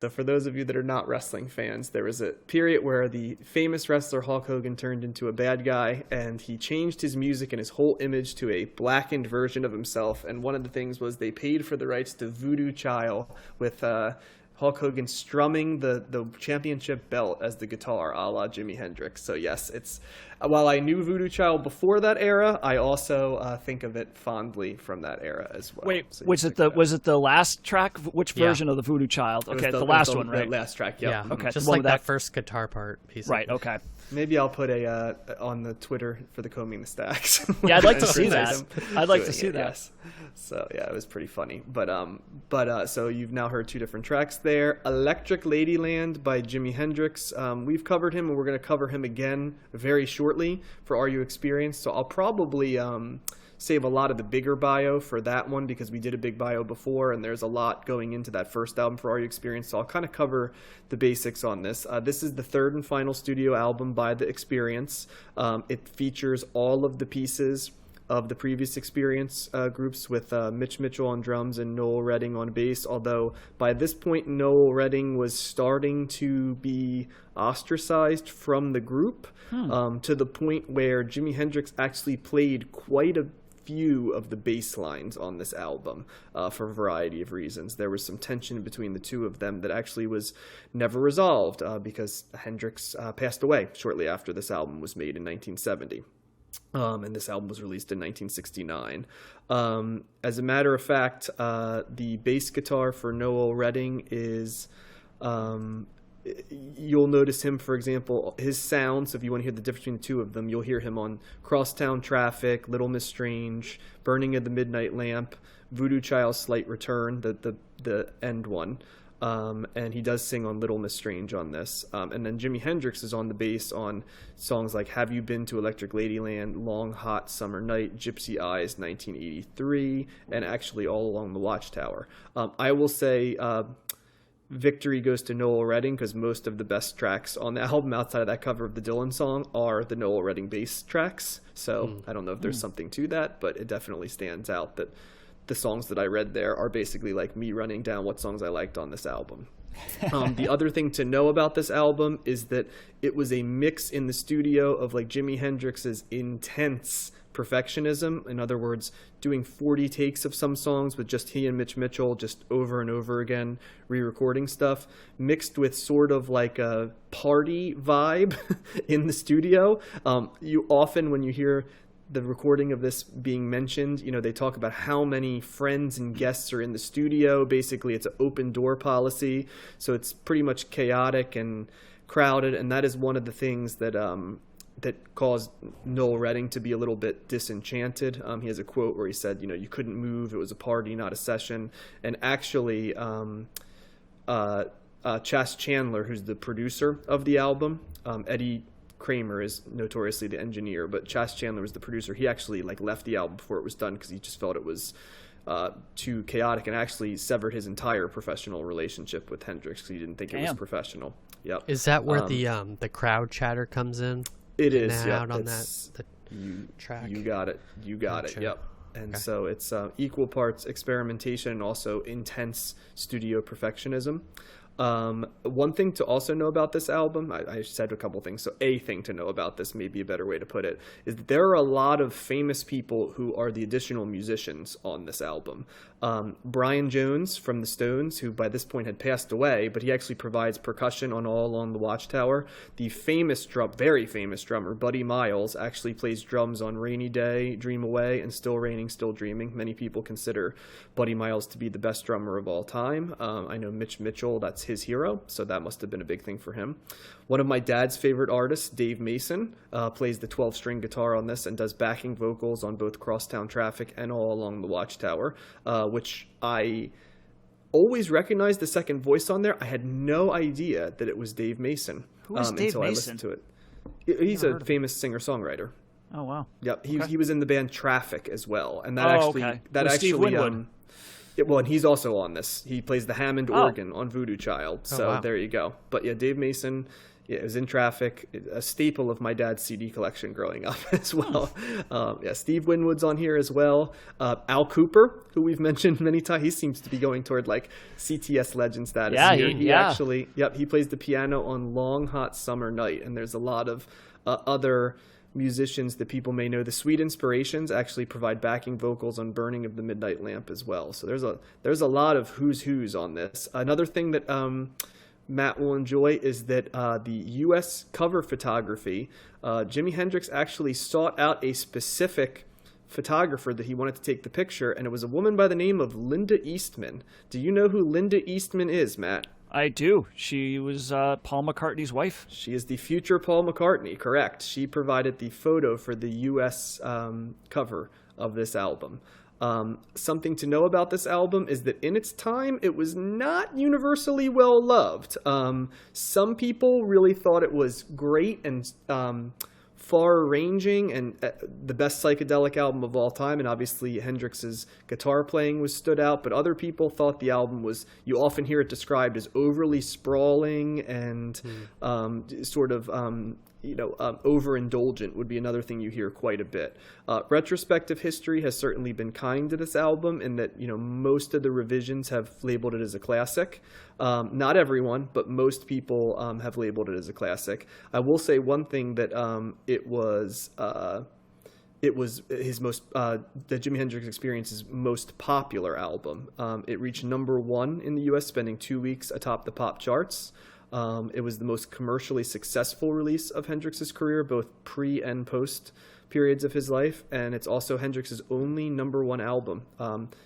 So for those of you that are not wrestling fans, there was a period where the famous wrestler Hulk Hogan turned into a bad guy, and he changed his music and his whole image to a blackened version of himself. And one of the things was they paid for the rights to Voodoo Child with Hulk Hogan strumming the championship belt as the guitar, a la Jimi Hendrix. So yes, it's while I knew Voodoo Child before that era, I also think of it fondly from that era as well. Wait, so was it the last track? Which version of the Voodoo Child? Okay, the last one, right? The last track, yeah. Okay, just like that first guitar part. Basically. Right. Okay. Maybe I'll put a on the Twitter for the Combing the Stacks. Yeah, I'd like to see that. I'd like to see that. Yes. So yeah, it was pretty funny. But so you've now heard two different tracks there. Electric Ladyland by Jimi Hendrix. We've covered him, and we're going to cover him again very shortly for Are You Experienced. So I'll probably save a lot of the bigger bio for that one because we did a big bio before, and there's a lot going into that first album for Are You Experienced. So I'll kind of cover the basics on this. This is the third and final studio album by The Experience. It features all of the pieces of the previous Experience groups with Mitch Mitchell on drums and Noel Redding on bass, although by this point Noel Redding was starting to be ostracized from the group to the point where Jimi Hendrix actually played quite a few of the bass lines on this album for a variety of reasons. There was some tension between the two of them that actually was never resolved because Hendrix passed away shortly after this album was made in 1970. And this album was released in 1969. As a matter of fact, the bass guitar for Noel Redding is... you'll notice him, for example, his sounds. If you want to hear the difference between the two of them, you'll hear him on Crosstown Traffic, Little Miss Strange, Burning of the Midnight Lamp, Voodoo Child's Slight Return, the end one. And he does sing on Little Miss Strange on this. And then Jimi Hendrix is on the bass on songs like Have You Been to Electric Ladyland, Long Hot Summer Night, Gypsy Eyes, 1983, and actually All Along the Watchtower. I will say victory goes to Noel Redding because most of the best tracks on the album outside of that cover of the Dylan song are the Noel Redding bass tracks. So I don't know if there's something to that, but it definitely stands out that the songs that I read there are basically like me running down what songs I liked on this album. The other thing to know about this album is that it was a mix in the studio of like Jimi Hendrix's intense perfectionism. In other words, doing 40 takes of some songs with just he and Mitch Mitchell just over and over again, re-recording stuff, mixed with sort of like a party vibe in the studio. You often, when you hear the recording of this being mentioned, you know, they talk about how many friends and guests are in the studio. Basically, it's an open door policy, so it's pretty much chaotic and crowded, and that is one of the things that that caused Noel Redding to be a little bit disenchanted. He has a quote where he said, you know, you couldn't move, it was a party, not a session. And actually, Chas Chandler, who's the producer of the album, Eddie Kramer is notoriously the engineer, but Chas Chandler was the producer. He actually like left the album before it was done because he just felt it was too chaotic, and actually severed his entire professional relationship with Hendrix because he didn't think it was professional. Yep. Is that where the crowd chatter comes in? It is. Out yeah, on the track. You got it. Yep. And so it's equal parts experimentation and also intense studio perfectionism. One thing to also know about this album, I said a couple things, so a thing to know about this, may be a better way to put it, is that there are a lot of famous people who are the additional musicians on this album. Brian Jones from the Stones, who by this point had passed away, but he actually provides percussion on All Along the Watchtower. The very famous drummer, Buddy Miles, actually plays drums on Rainy Day, Dream Away, and Still Raining, Still Dreaming. Many people consider Buddy Miles to be the best drummer of all time. I know Mitch Mitchell, that's his hero, so that must have been a big thing for him. One of my dad's favorite artists, Dave Mason, plays the 12-string guitar on this and does backing vocals on both Crosstown Traffic and All Along the Watchtower, which I always recognized the second voice on there. I had no idea that it was Dave Mason. Who is Dave until Mason? I listened to it. He's a famous singer-songwriter. Oh, wow. Yep, he was in the band Traffic as well, and that With Steve Winwood. Well, and he's also on this. He plays the Hammond organ on Voodoo Child. So wow. there you go. But yeah, Dave Mason. Yeah, it was in Traffic, a staple of my dad's CD collection growing up as well. Yeah, Steve Winwood's on here as well. Al Cooper, who we've mentioned many times, he seems to be going toward like CTS legend status. Yeah, here. he Actually, he plays the piano on Long Hot Summer Night, and there's a lot of other musicians that people may know. The Sweet Inspirations actually provide backing vocals on Burning of the Midnight Lamp as well. So there's a lot of who's on this. Another thing that Matt will enjoy is that the U.S. cover photography, Jimi Hendrix actually sought out a specific photographer that he wanted to take the picture, and it was a woman by the name of Linda Eastman. Do you know who Linda Eastman is, Matt? I do. She was Paul McCartney's wife. She is the future Paul McCartney, correct. She provided the photo for the U.S. Cover of this album. Something to know about this album is that in its time, it was not universally well loved. Some people really thought it was great and far-ranging and the best psychedelic album of all time, and obviously Hendrix's guitar playing was stood out, but other people thought the album was, you often hear it described as overly sprawling and sort of overindulgent would be another thing you hear quite a bit. Retrospective history has certainly been kind to this album in that, most of the revisions have labeled it as a classic. Not everyone, but most people have labeled it as a classic. I will say one thing that it was his most the Jimi Hendrix Experience's most popular album. It reached #1 in the U.S., spending 2 weeks atop the pop charts. It was the most commercially successful release of Hendrix's career, both pre and post periods of his life, and it's also Hendrix's only #1 album.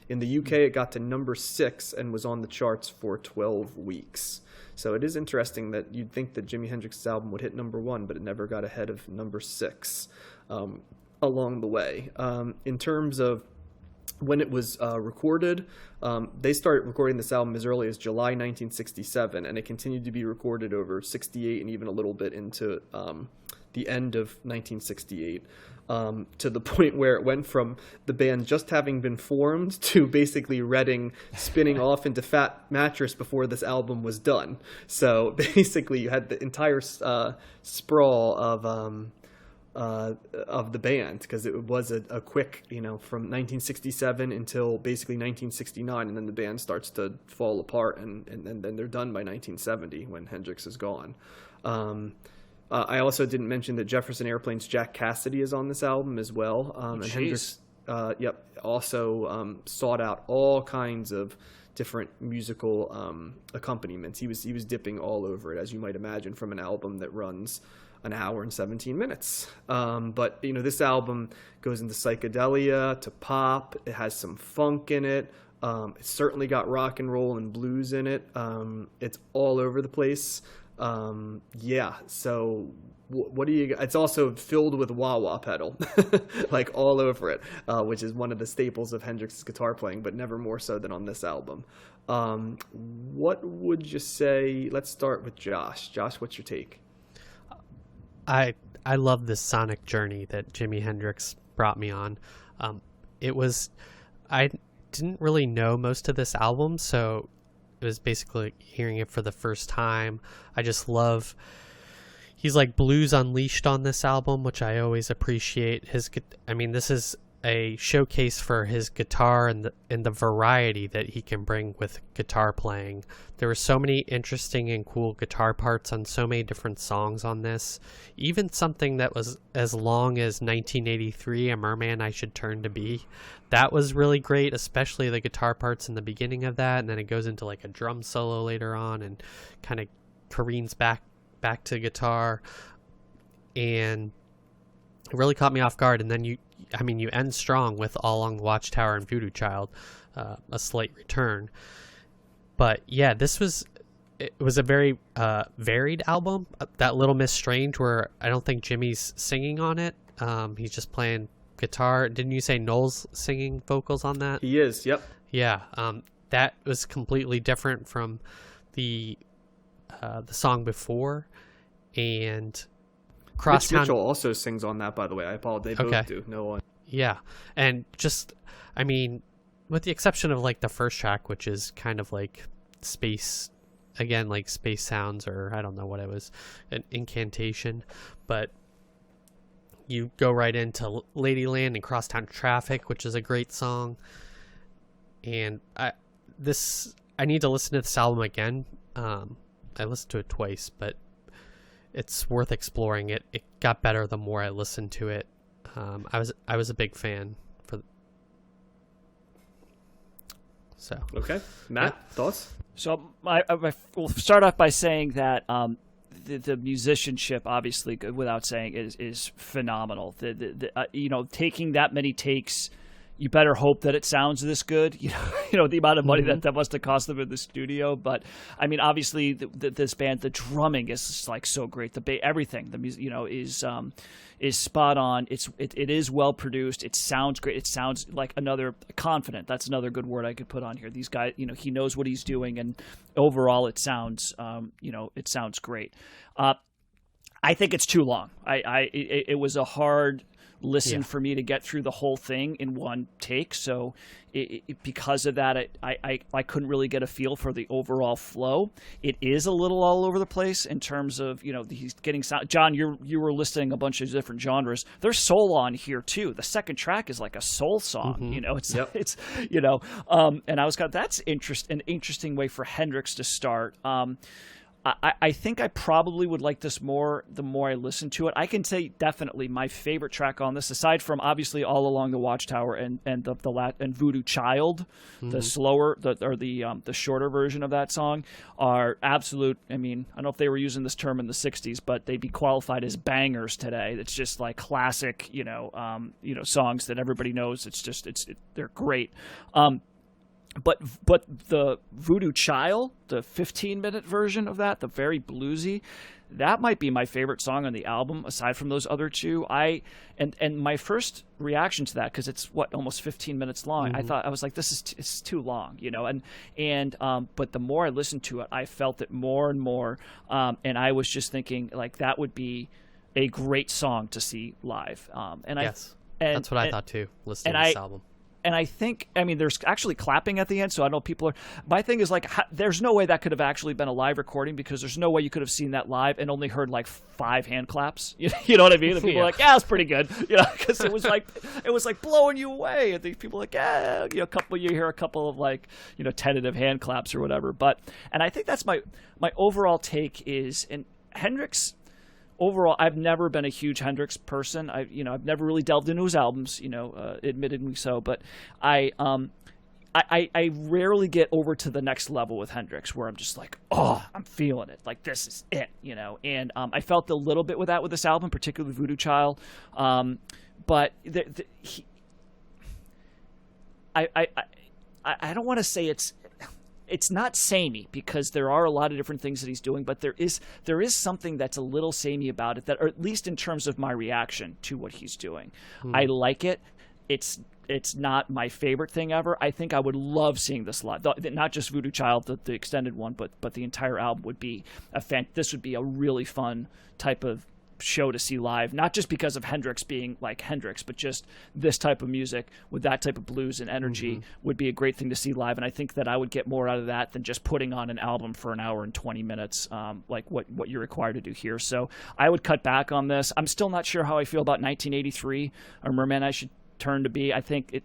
In the UK, it got to #6 and was on the charts for 12 weeks. So it is interesting that you'd think that Jimi Hendrix's album would hit #1, but it never got ahead of #6 along the way. In terms of when it was recorded, they started recording this album as early as July 1967, and it continued to be recorded over 68 and even a little bit into the end of 1968, to the point where it went from the band just having been formed to basically Redding spinning off into Fat Mattress before this album was done. So basically you had the entire sprawl of the band, because it was a quick, from 1967 until basically 1969, and then the band starts to fall apart, and then they're done by 1970 when Hendrix is gone. I also didn't mention that Jefferson Airplane's Jack Cassidy is on this album as well. And Hendrix also sought out all kinds of different musical accompaniments. He was dipping all over it, as you might imagine, from an album that runs an hour and 17 minutes. But, this album goes into psychedelia, to pop. It has some funk in it. It's certainly got rock and roll and blues in it. It's all over the place. So what do you? It's also filled with wah-wah pedal, like all over it, which is one of the staples of Hendrix's guitar playing, but never more so than on this album. What would you say? Let's start with Josh. Josh, what's your take? I love this sonic journey that Jimi Hendrix brought me on. I didn't really know most of this album, so it was basically hearing it for the first time. I just love, he's like blues unleashed on this album, which I always appreciate. This is a showcase for his guitar and the variety that he can bring with guitar playing. There were so many interesting and cool guitar parts on so many different songs on this. Even something that was as long as 1983, A Merman I Should Turn to Be. That was really great, especially the guitar parts in the beginning of that, and then it goes into like a drum solo later on and kind of careens back to guitar, and it really caught me off guard. And then you end strong with All Along the Watchtower and Voodoo Child, A Slight Return. But yeah, it was a very varied album. That Little Miss Strange, where I don't think Jimmy's singing on it. He's just playing guitar. Didn't you say Noel's singing vocals on that? He is, yep. Yeah, that was completely different from the song before. And Rich Mitchell also sings on that, by the way. I apologize. They both do. No one. Yeah. And just, with the exception of like the first track, which is kind of like space, again, like space sounds, or I don't know what it was, an incantation, but you go right into Ladyland and Crosstown Traffic, which is a great song. And I need to listen to this album again. I listened to it twice, but it's worth exploring. It got better the more I listened to it. I was a big fan so. Okay, Matt, thoughts? So I will start off by saying that the musicianship, obviously, without saying, is phenomenal. Taking that many takes, you better hope that it sounds this good. You know the amount of money that must have cost them in the studio. But I mean, obviously, this band, the drumming is just like so great. Everything, the music, is spot on. It is well produced. It sounds great. It sounds like confident. That's another good word I could put on here. These guys, he knows what he's doing, and overall, it sounds, it sounds great. I think it's too long. It was a hard listen for me to get through the whole thing in one take. So because of that, I couldn't really get a feel for the overall flow. It is a little all over the place in terms of, he's getting sound. John, you were listing a bunch of different genres. There's soul on here too. The second track is like a soul song, it's and I was that's an interesting way for Hendrix to start. I think I probably would like this more the more I listen to it. I can say definitely my favorite track on this, aside from obviously All Along the Watchtower and Voodoo Child, the slower the shorter version of that song, are absolute. I mean, I don't know if they were using this term in the '60s, but they'd be qualified as bangers today. It's just like classic, songs that everybody knows. They're great. But the Voodoo Child, the 15-minute version of that, the very bluesy, that might be my favorite song on the album, aside from those other two. And my first reaction to that, because it's almost 15 minutes long, I was like, it's too long, but the more I listened to it, I felt it more and more, and I was just thinking like that would be a great song to see live. That's what I thought too, listening to this album. And I think, there's actually clapping at the end, so I know people are. My thing is like, there's no way that could have actually been a live recording, because there's no way you could have seen that live and only heard like 5 hand claps. You know what I mean? And people are like, yeah, it's pretty good, because it was like blowing you away. And these people are like, yeah, you hear a couple of like, tentative hand claps or whatever. And I think that's my overall take is, and Hendrix. Overall, I've never been a huge Hendrix person. I've never really delved into his albums, admittedly so. But I rarely get over to the next level with Hendrix, where I'm just like, oh, I'm feeling it. Like, this is it, And I felt a little bit with that with this album, particularly Voodoo Child. But I don't want to say it's not samey, because there are a lot of different things that he's doing, but there is something that's a little samey about it, or at least in terms of my reaction to what he's doing. I like it. It's not my favorite thing ever. I think I would love seeing this live. Not just Voodoo Child, the extended one, but the entire album would be this would be a really fun type of show to see live, not just because of Hendrix being like Hendrix, but just this type of music with that type of blues and energy would be a great thing to see live. And I think that I would get more out of that than just putting on an album for an hour and 20 minutes, like what you're required to do here. So I would cut back on this. I'm still not sure how I feel about 1983 or Merman I Should Turn to Be. I think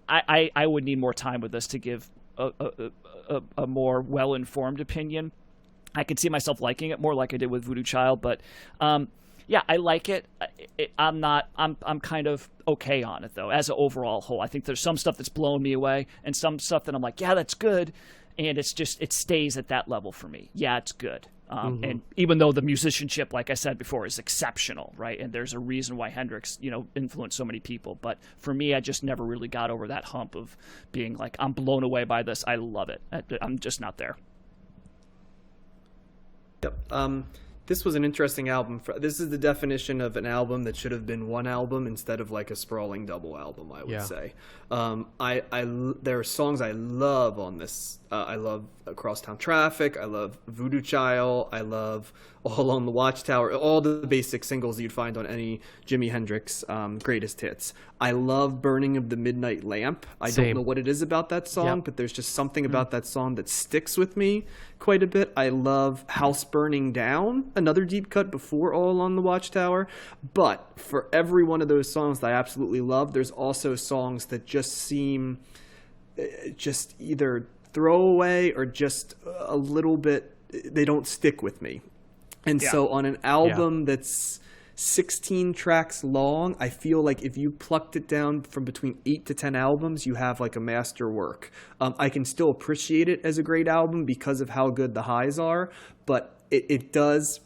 I would need more time with this to give a more well-informed opinion. I could see myself liking it more, like I did with Voodoo Child, but I like it. I'm kind of okay on it though, as an overall whole. I think there's some stuff that's blowing me away, and some stuff that I'm like, yeah, that's good, and it stays at that level for me. Yeah, it's good. And even though the musicianship, like I said before, is exceptional, right? And there's a reason why Hendrix, influenced so many people. But for me, I just never really got over that hump of being like, I'm blown away by this. I love it. I'm just not there. Yep. This was an interesting album. This is the definition of an album that should have been one album instead of like a sprawling double album, I would say. There are songs I love on this. I love Crosstown Traffic. I love Voodoo Child. I love All Along the Watchtower. All the basic singles you'd find on any Jimi Hendrix greatest hits. I love Burning of the Midnight Lamp. I don't know what it is about that song, but there's just something about that song that sticks with me quite a bit. I love House Burning Down, another deep cut before All Along the Watchtower. But for every one of those songs that I absolutely love, there's also songs that just seem just either throwaway or just a little bit, they don't stick with me. And so on an album that's 16 tracks long, I feel like if you plucked it down from between 8 to 10 albums, you have like a masterwork. I can still appreciate it as a great album because of how good the highs are, but it doesn't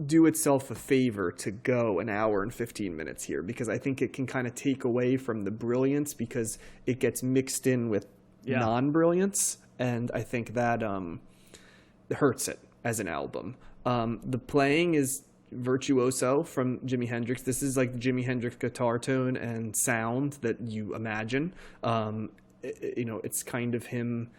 do itself a favor to go an hour and 15 minutes here, because I think it can kind of take away from the brilliance because it gets mixed in with non-brilliance, and I think that hurts it as an album. The playing is virtuoso from Jimi Hendrix. This is like the Jimi Hendrix guitar tone and sound that you imagine. It's kind of him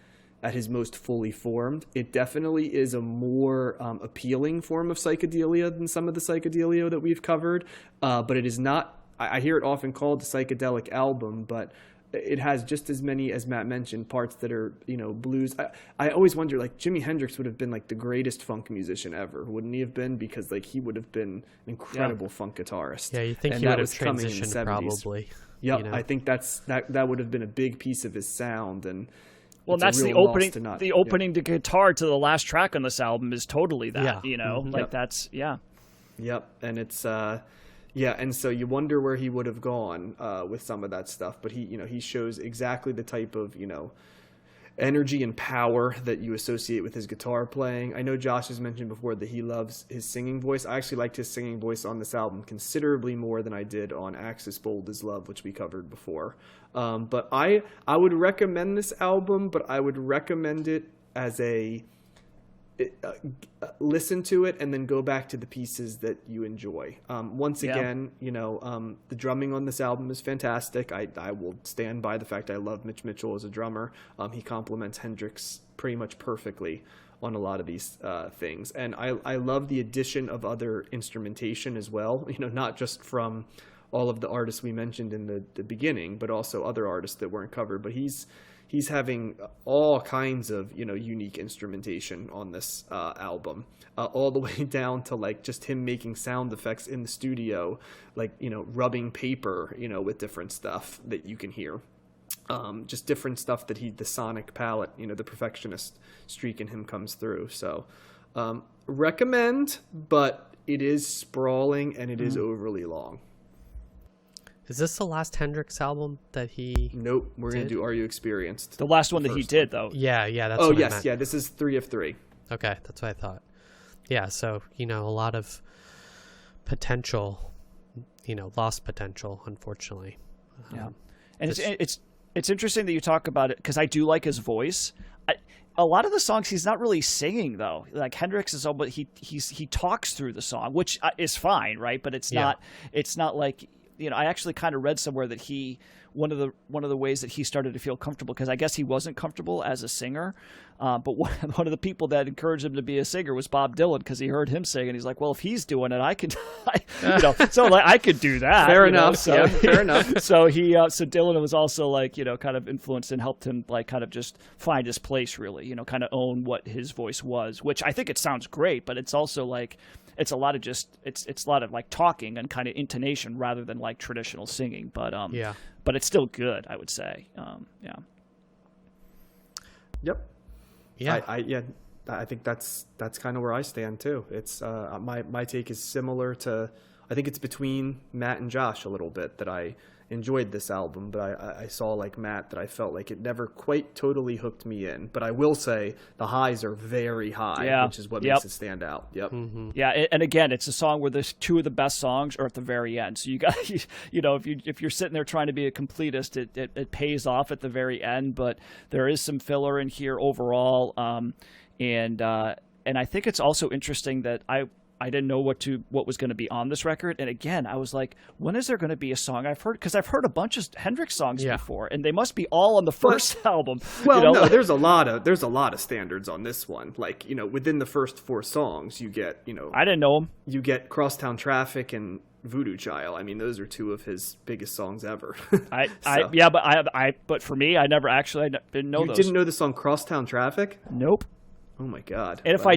at his most fully formed. It definitely is a more appealing form of psychedelia than some of the psychedelia that we've covered, but it is not. I hear it often called a psychedelic album, but it has just as many, as Matt mentioned, parts that are, blues. I always wonder, like, Jimi Hendrix would have been like the greatest funk musician ever, wouldn't he have been? Because like he would have been an incredible funk guitarist. Yeah, you think he would have transitioned probably. Yep, I think that would have been a big piece of his sound. And well, that's the opening. The opening to guitar to the last track on this album is totally that. That's Yep, and it's and so you wonder where he would have gone with some of that stuff, but he shows exactly the type of energy and power that you associate with his guitar playing. I know Josh has mentioned before that he loves his singing voice. I actually liked his singing voice on this album considerably more than I did on Axis Bold as Love, which we covered before. But I would recommend this album, but I would recommend it as listen to it and then go back to the pieces that you enjoy. Once again, the drumming on this album is fantastic. I will stand by the fact I love Mitch Mitchell as a drummer. He complements Hendrix pretty much perfectly on a lot of these things. And I love the addition of other instrumentation as well, not just from all of the artists we mentioned in the beginning, but also other artists that weren't covered. But he's having all kinds of unique instrumentation on this album, all the way down to like just him making sound effects in the studio, like rubbing paper with different stuff that you can hear, just different stuff that the sonic palette, the perfectionist streak in him comes through. So recommend, but it is sprawling and it is overly long. Is this the last Hendrix album that he? Nope, we're gonna do Are You Experienced? The last one that he did, though. Yeah, that's. Oh what yes, I meant. yeah. This is 3 of 3. Okay, that's what I thought. Yeah, so a lot of potential, lost potential, unfortunately. Yeah, and it's interesting that you talk about it because I do like his voice. A lot of the songs he's not really singing though. Like Hendrix is, but he talks through the song, which is fine, right? But it's not like. I actually kind of read somewhere that one of the ways that he started to feel comfortable, because I guess he wasn't comfortable as a singer, but one of the people that encouraged him to be a singer was Bob Dylan, because he heard him sing and he's like, well, if he's doing it, I could, so like I could do that. Fair enough. Fair enough. So so Dylan was also like, kind of influenced and helped him like kind of just find his place really, kind of own what his voice was, which I think it sounds great, but it's also like, it's a lot of it's a lot of like talking and kind of intonation rather than like traditional singing, but but it's still good, I would say. Yep. Yeah. I think that's kind of where I stand too. It's my take is similar to, I think it's between Matt and Josh a little bit, that I enjoyed this album, but I saw like Matt that I felt like it never quite totally hooked me in. But I will say the highs are very high, which is what makes it stand out. Yep. Mm-hmm. Yeah, and again, it's a song where there's two of the best songs are at the very end. So you got, if you're sitting there trying to be a completist, it pays off at the very end. But there is some filler in here overall, and I think it's also interesting that I didn't know what was going to be on this record. And again, I was like, when is there going to be a song I've heard? Because I've heard a bunch of Hendrix songs before, and they must be all on the first album. Well, you know? no, there's a lot of standards on this one. Like, you know, within the first 4 songs, you get, you know, I didn't know them. You get Crosstown Traffic and Voodoo Child. I mean, those are 2 of his biggest songs ever. But for me, I didn't know you those. didn't know the song Crosstown Traffic? Nope. Oh my God! And if I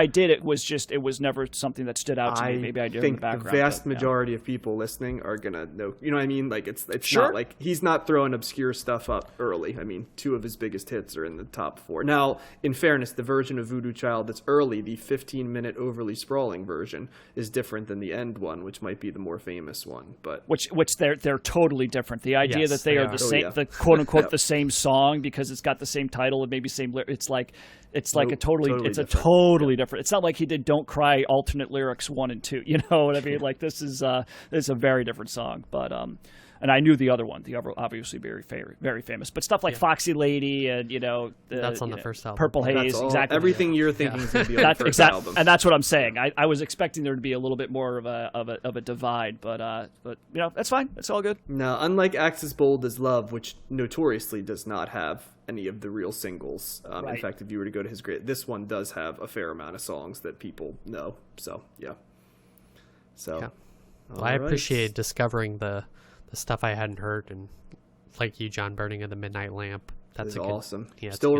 did, it was never something that stood out to me. Maybe I did in the background. I think the vast majority of people listening are gonna know. You know what I mean? Like it's sure. Not like he's not throwing obscure stuff up early. I mean, 2 of his biggest hits are in the top 4. Now, in fairness, the version of Voodoo Child that's early, the 15-minute overly sprawling version, is different than the end one, which might be the more famous one. But which they're totally different. The idea that they are the same, the quote unquote the same song because it's got the same title and maybe same. It's like a totally different. It's not like he did "Don't Cry" alternate lyrics 1 and 2. You know what I mean? Like this is a very different song. But and I knew the other one, the other obviously very famous. But stuff like Foxy Lady and that's on the first album. Purple Haze, exactly. Everything you're thinking is going to be on the first album. And that's what I'm saying. I was expecting there to be a little bit more of a divide, but that's fine. It's all good. Now, unlike Acts as Bold as Love, which notoriously does not have any of the real singles. Right. In fact, if you were to go to his this one does have a fair amount of songs that people know. So, yeah. So, Well, I appreciate discovering the stuff I hadn't heard, and like you, John, Burning of the Midnight Lamp. That's awesome. Yeah, Still